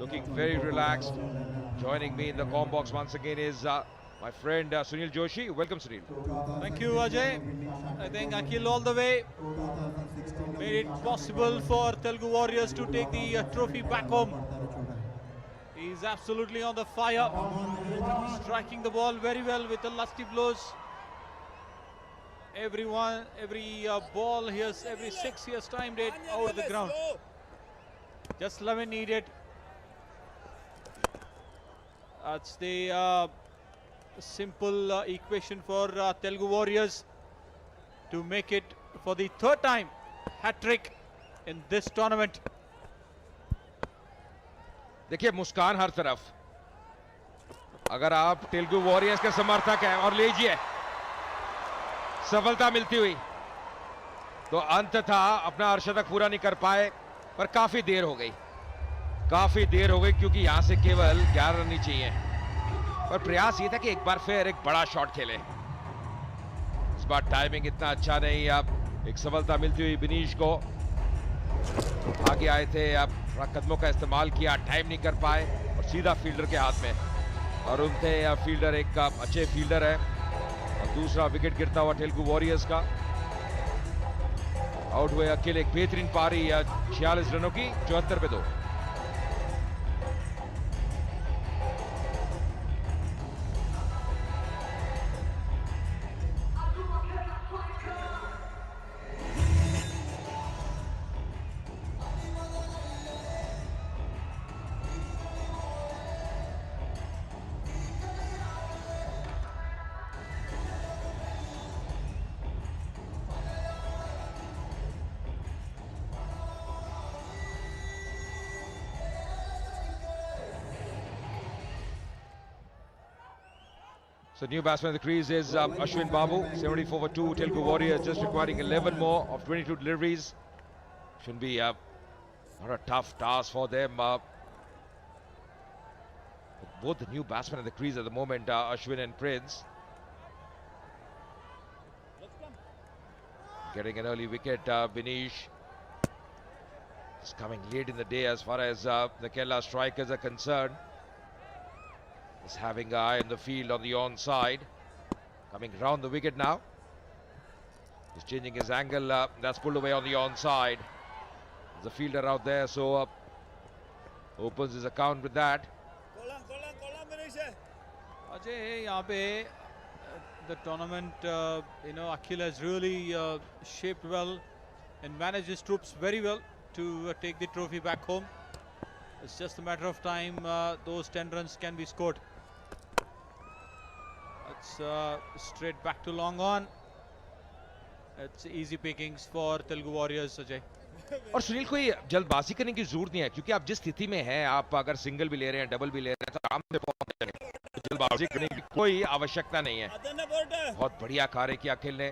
looking very relaxed. Joining me in the comm box once again is my friend Sunil Joshi. Welcome, Sunil. Thank you, Ajay. I think Akhil all the way made it possible for Telugu Warriors to take the trophy back home. He's absolutely on the fire, striking the ball very well with the lusty blows. Every ball every 6 he has timed it over the ground. Just 11 needed. That's the simple equation for Telugu Warriors to make it for the third time hat-trick in this tournament. देखिए मुस्कान हर तरफ. अगर आप Telugu warriors के समर्थक हैं और लीजिए सफलता मिलती हुई, तो अंत था अपना अर्धशतक पूरा नहीं कर पाए, पर काफी देर हो गई क्योंकि यहां से केवल 11 रन ही चाहिए. पर प्रयास ये था कि एक बार फिर एक बड़ा शॉट खेले. इस बार टाइमिंग इतना अच्छा नहीं. अब एक सफलता मिलती हुई बिनीश को. आगे आए थे, अब थोड़ा कदमों का इस्तेमाल किया, टाइम नहीं कर पाए और सीधा फील्डर के हाथ में. और उनसे फील्डर एक अच्छे फील्डर है. और दूसरा विकेट गिरता हुआ तेलुगु वॉरियर्स का. आउट हुए अकेले. एक बेहतरीन पारी 46 रनों की 74 पे 2. So new batsman in the crease is Ashwin Babu, 74 for 2. Telugu Warriors just requiring 11 more of 22 deliveries. Shouldn't be not a tough task for them. Both the new batsmen in the crease at the moment, Ashwin and Prince. Getting an early wicket, Binish. It's coming late in the day as far as the Kerala strikers are concerned. Is having an eye on the field on the onside. Coming round the wicket now. He's changing his angle. That's pulled away on the onside. There's a fielder out there, so opens his account with that. Ajay, यहाँ पे the tournament, Akhil has really shaped well and managed his troops very well to take the trophy back home. It's just a matter of time those 10 runs can be scored. It's straight back to long on. It's easy pickings for Telugu Warriors, Ajay. और सुनील, कोई जल्दबाजी करने की जरूरत नहीं है, क्योंकि आप जिस स्थिति में हैं, आप अगर सिंगल भी ले रहे हैं, डबल भी ले रहे हैं, तो आराम से पहुंच जाएंगे. जल्दबाजी करने की कोई आवश्यकता नहीं है. बहुत बढ़िया कार्य किया अखिल ने.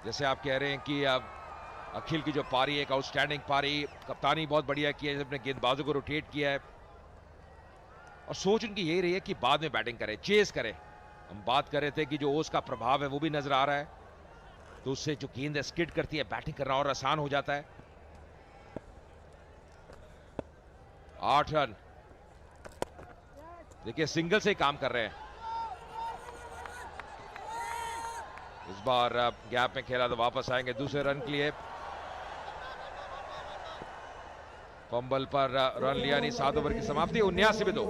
जैसे आप कह रहे हैं कि अखिल की जो पारी, एक आउटस्टैंडिंग पारी, कप्तानी बहुत बढ़िया की है, अपने गेंदबाजों को रोटेट किया है. और सोच उनकी यही रही है कि बाद में बैटिंग करें, चेस करें. हम बात कर रहे थे कि जो ओस का प्रभाव है वो भी नजर आ रहा है, तो उससे जो गेंद स्किड करती है, बैटिंग करना और आसान हो जाता है. 8 रन. देखिए सिंगल से ही काम कर रहे हैं. इस बार गैप में खेला तो वापस आएंगे दूसरे रन के लिए. फंबल पर रन लिया नहीं. 7 ओवर की समाप्ति. 79 पे 2.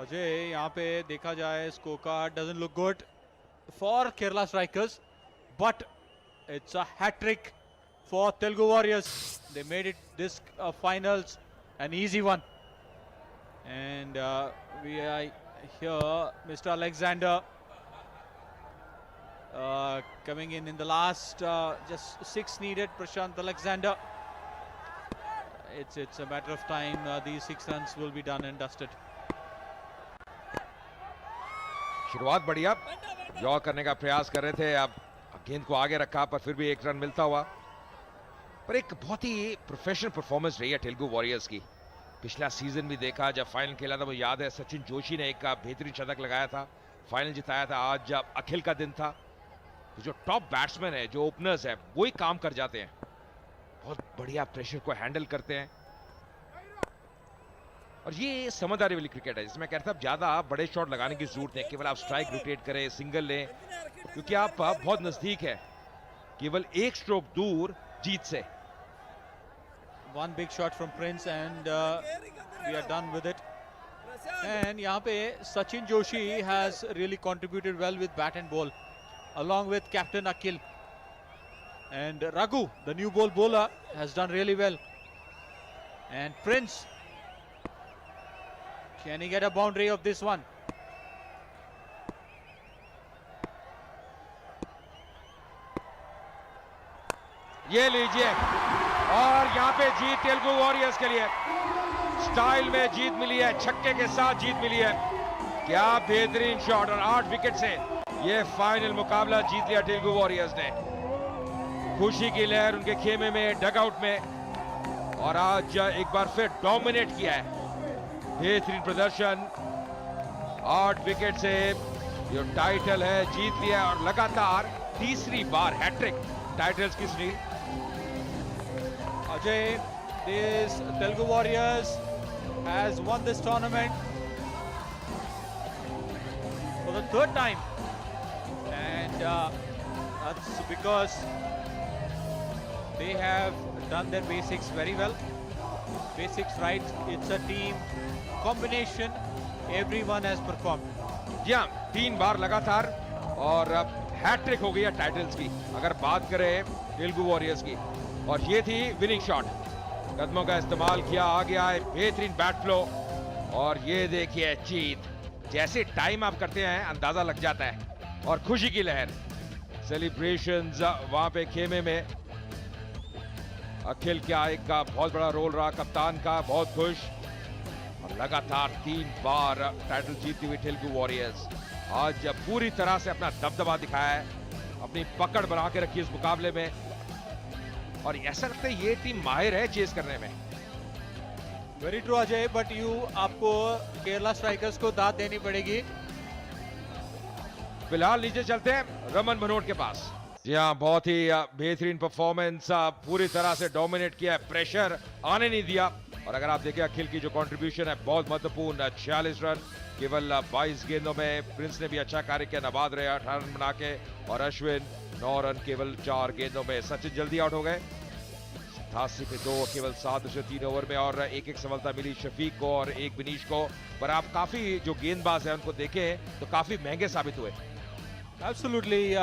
अजय, यहाँ पे देखा जाए score card doesn't look good for Kerala strikers, but it's a hat-trick for Telugu Warriors. They made it this finals an easy one, and we are here. Mr. Alexander coming in the last just 6 needed. Prashant Alexander. It's a matter of time. These 6 runs will be done and dusted. शुरुआत बढ़िया, draw करने का प्रयास कर रहे थे. अब गेंद को आगे रखा, पर फिर भी 1 रन मिलता हुआ. पर एक बहुत ही प्रोफेशनल परफॉर्मेंस रही है तेलुगु वॉरियर्स की. पिछला सीजन भी देखा, जब फाइनल खेला था, वो याद है सचिन जोशी ने एक बेहतरीन शतक लगाया था, फाइनल जिताया था. आज अखिल का दिन था. तो जो टॉप बैट्समैन है, जो ओपनर्स है, वो ही काम कर जाते हैं। बहुत बढ़िया प्रेशर को हैंडल करते हैं। और ये समझदारी वाली क्रिकेट है, जिसमें कहता है ज्यादा बड़े शॉट लगाने की जरूरत नहीं, केवल आप स्ट्राइक रोटेट करें, सिंगल लें, क्योंकि आप बहुत नजदीक है, केवल एक स्ट्रोक दूर जीत से। One big shot from Prince and we are done with it. And यहाँ पे Sachin Joshi has really contributed well with bat and ball, along with captain Akhil. And Raghu, the new ball bowler, has done really well. And Prince, can he get a boundary of this one? ये लीजिए, और यहाँ पे जीत Telugu warriors के लिए। Style में जीत मिली है, छक्के के साथ जीत मिली है। क्या बेहतरीन शॉट, और 8 विकेट से ये फाइनल मुकाबला जीत लिया तेलुगु वॉरियर्स ने। खुशी की लहर उनके खेमे में, डगआउट में, और आज एक बार फिर डोमिनेट किया है। बेहतरीन प्रदर्शन, 8 विकेट से जो टाइटल है जीत लिया, और लगातार तीसरी बार हैट्रिक टाइटल्स की Sunil. Ajay, this Telugu Warriors has won this tournament for the 3rd time, and that's because they have done their basics very well. Basics right. It's a team combination. Everyone has performed. जी हाँ, 3 बार लगातार, और अब hat trick हो गई है titles की, अगर बात करें तेलुगु वॉरियर्स की। और ये थी विनिंग शॉट, कदमों का इस्तेमाल किया, आ गया है बेहतरीन बैट फ्लो, और ये देखिए जीत। जैसे टाइम आप करते हैं अंदाजा लग जाता है, और खुशी की लहर, सेलिब्रेशंस वहां पे खेमे में। अखिल क्या एक का बहुत बड़ा रोल रहा, कप्तान का, बहुत खुश। और लगातार 3 बार टाइटल जीतती हुई तेलुगु वॉरियर्स आज पूरी तरह से अपना दबदबा दिखाया है, अपनी पकड़ बना के रखी इस मुकाबले में, और ऐसा लगता है ये टीम माहिर है चेस करने में। Very true Ajay, but आपको केरला स्ट्राइकर्स को दाद देनी पड़ेगी। फिलहाल नीचे चलते हैं रमन भनोट के पास। जी हाँ, बहुत ही बेहतरीन परफॉर्मेंस, पूरी तरह से डोमिनेट किया, प्रेशर आने नहीं दिया। और अगर आप देखें अखिल की जो कंट्रीब्यूशन है बहुत महत्वपूर्ण, 46 रन केवल 22 गेंदों में। प्रिंस ने भी अच्छा कार्य किया, नवाद रहे 18 रन बना के, और अश्विन 9 रन केवल 4 गेंदों में। सचिन जल्दी आउट हो गए, 88 पे 2 केवल 7.3 ओवर में, और एक सफलता मिली शफीक को और एक विनीश को। पर आप काफी जो गेंदबाज है उनको देखें तो काफी महंगे साबित हुए। Absolutely,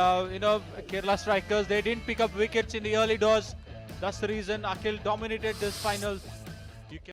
Kerala strikers, they didn't pick up wickets in the early doors. That's the reason Akhil dominated this finals.